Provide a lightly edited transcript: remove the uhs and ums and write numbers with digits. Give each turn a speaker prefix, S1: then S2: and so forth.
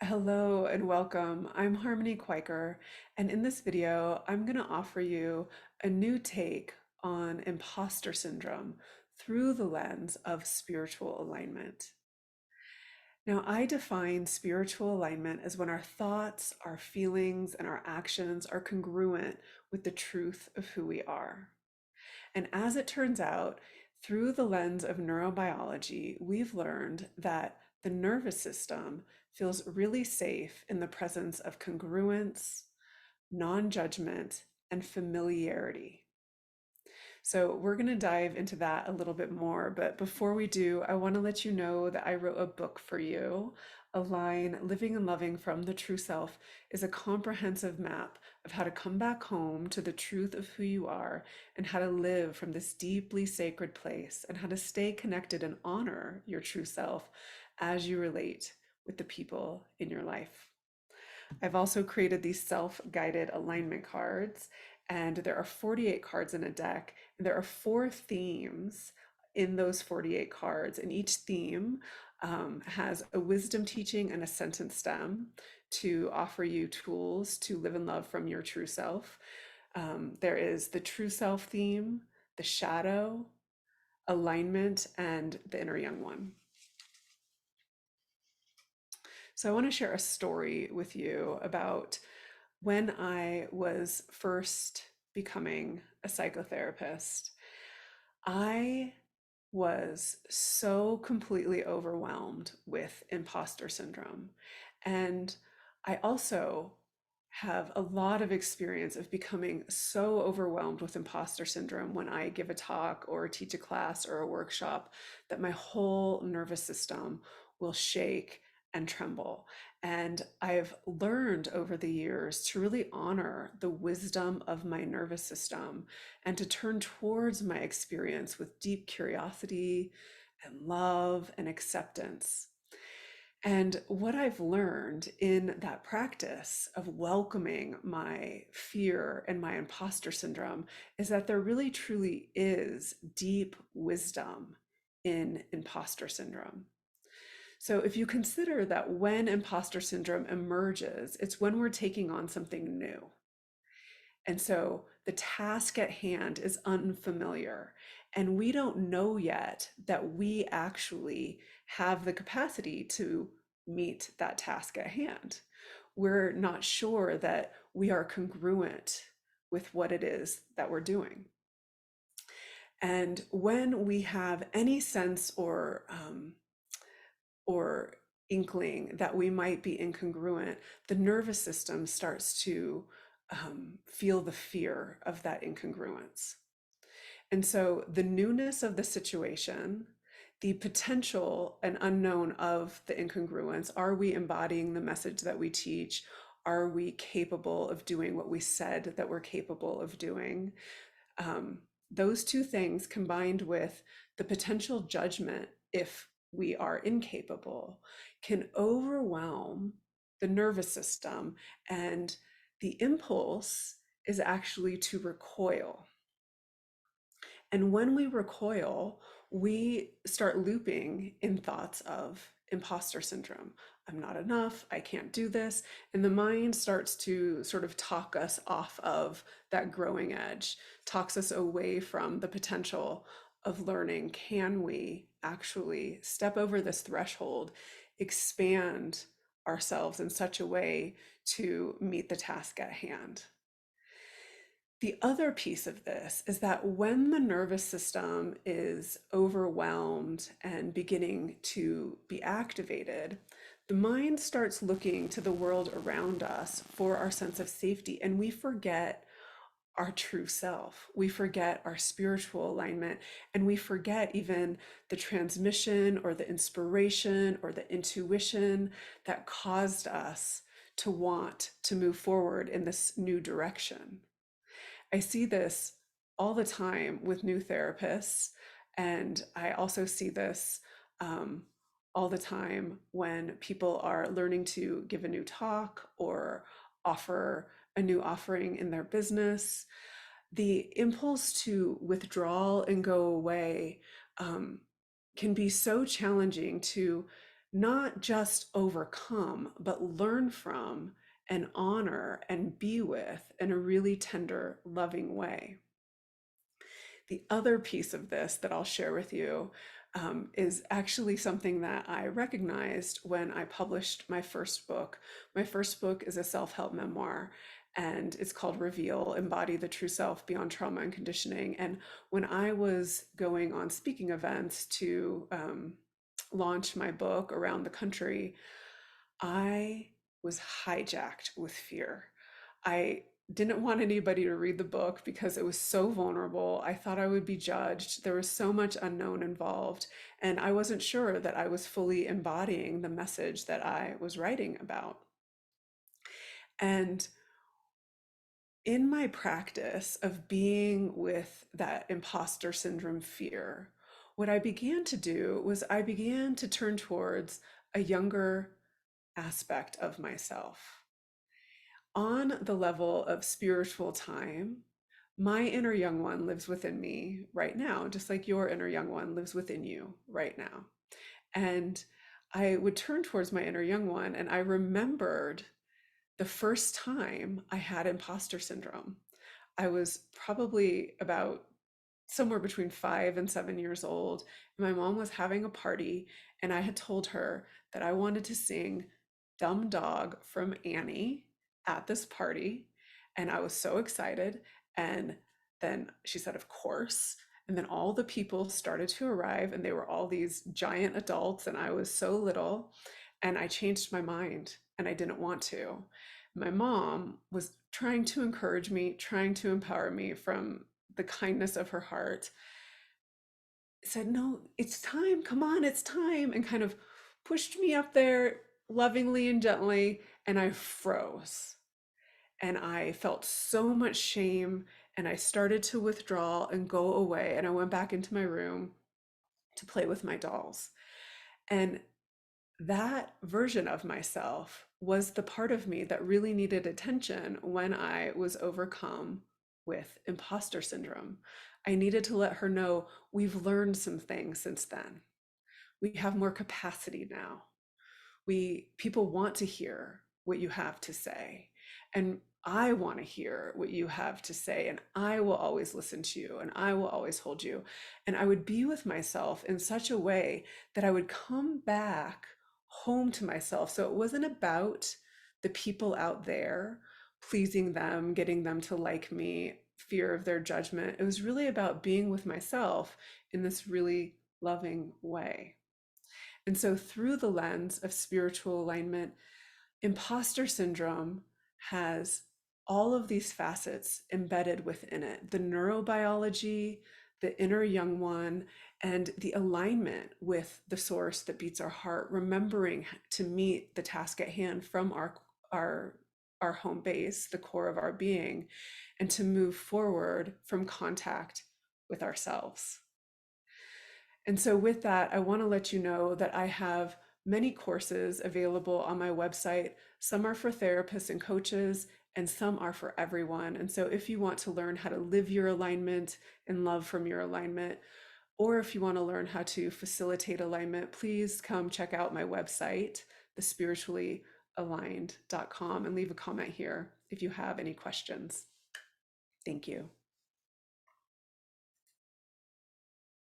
S1: Hello and welcome. I'm Harmony Quaker, and in this video, I'm going to offer you a new take on imposter syndrome through the lens of spiritual alignment. Now, I define spiritual alignment as when our thoughts, our feelings, and our actions are congruent with the truth of who we are. And as it turns out, through the lens of neurobiology, we've learned that the nervous system feels really safe in the presence of congruence, non judgment, and familiarity. So, we're going to dive into that a little bit more. But before we do, I want to let you know that I wrote a book for you. Align Living and Loving from the True Self is a comprehensive map of how to come back home to the truth of who you are and how to live from this deeply sacred place and how to stay connected and honor your true self as you relate with the people in your life. I've also created these self-guided alignment cards, and there are 48 cards in a deck, and there are four themes in those 48 cards, and each theme has a wisdom teaching and a sentence stem to offer you tools to live and love from your true self. There is the true self theme, the shadow, alignment, and the inner young one. So I want to share a story with you about when I was first becoming a psychotherapist. I was so completely overwhelmed with imposter syndrome. And I also have a lot of experience of becoming so overwhelmed with imposter syndrome when I give a talk or teach a class or a workshop that my whole nervous system will shake and tremble. And I've learned over the years to really honor the wisdom of my nervous system and to turn towards my experience with deep curiosity and love and acceptance. And what I've learned in that practice of welcoming my fear and my imposter syndrome is that there really truly is deep wisdom in imposter syndrome. So if you consider that when imposter syndrome emerges, it's when we're taking on something new. And so the task at hand is unfamiliar. And we don't know yet that we actually have the capacity to meet that task at hand. We're not sure that we are congruent with what it is that we're doing. And when we have any sense or inkling that we might be incongruent, the nervous system starts to feel the fear of that incongruence. And so the newness of the situation, the potential and unknown of the incongruence, are we embodying the message that we teach? Are we capable of doing what we said that we're capable of doing? Those two things combined with the potential judgment if we are incapable can overwhelm the nervous system, and the impulse is actually to recoil. And when we recoil, we start looping in thoughts of imposter syndrome. I'm not enough. I can't do this. And the mind starts to sort of talk us off of that growing edge, talks us away from the potential of learning. Can we actually step over this threshold, expand ourselves in such a way to meet the task at hand? The other piece of this is that when the nervous system is overwhelmed and beginning to be activated, the mind starts looking to the world around us for our sense of safety, and we forget our true self. We forget our spiritual alignment, and we forget even the transmission or the inspiration or the intuition that caused us to want to move forward in this new direction. I see this all the time with new therapists, and I also see this um, all the time when people are learning to give a new talk or offer a new offering in their business. The impulse to withdraw and go away can be so challenging to not just overcome, but learn from and honor and be with in a really tender, loving way. The other piece of this that I'll share with you is actually something that I recognized when I published my first book. My first book is a self help memoir, and it's called Reveal, Embody the True Self Beyond Trauma and Conditioning. And when I was going on speaking events to launch my book around the country, I was hijacked with fear. I didn't want anybody to read the book because it was so vulnerable. I thought I would be judged. There was so much unknown involved, and I wasn't sure that I was fully embodying the message that I was writing about. And in my practice of being with that imposter syndrome fear, what I began to do was I began to turn towards a younger aspect of myself. On the level of spiritual time, my inner young one lives within me right now, just like your inner young one lives within you right now. And I would turn towards my inner young one, and I remembered the first time I had imposter syndrome. I was probably about somewhere between 5 and 7 years old. My mom was having a party, and I had told her that I wanted to sing Dumb Dog from Annie at this party. And I was so excited. And then she said, of course. And then all the people started to arrive, and they were all these giant adults, and I was so little. And I changed my mind, and I didn't want to. My mom was trying to encourage me, trying to empower me from the kindness of her heart, said, no, it's time. Come on, it's time. And kind of pushed me up there lovingly and gently. And I froze. And I felt so much shame. And I started to withdraw and go away. And I went back into my room to play with my dolls. And that version of myself was the part of me that really needed attention when I was overcome with imposter syndrome. I needed to let her know we've learned some things since then. We have more capacity now. People want to hear what you have to say, and I want to hear what you have to say, and I will always listen to you, and I will always hold you. And I would be with myself in such a way that I would come back home to myself. So it wasn't about the people out there, pleasing them, getting them to like me, fear of their judgment. It was really about being with myself in this really loving way. And so, through the lens of spiritual alignment, imposter syndrome has all of these facets embedded within it: the neurobiology, the inner young one, and the alignment with the source that beats our heart, remembering to meet the task at hand from our, our home base, the core of our being, and to move forward from contact with ourselves. And so, with that, I want to let you know that I have many courses available on my website. Some are for therapists and coaches, and some are for everyone. And so, if you want to learn how to live your alignment and love from your alignment, or if you want to learn how to facilitate alignment, please come check out my website, thespirituallyaligned.com, and leave a comment here if you have any questions. Thank you.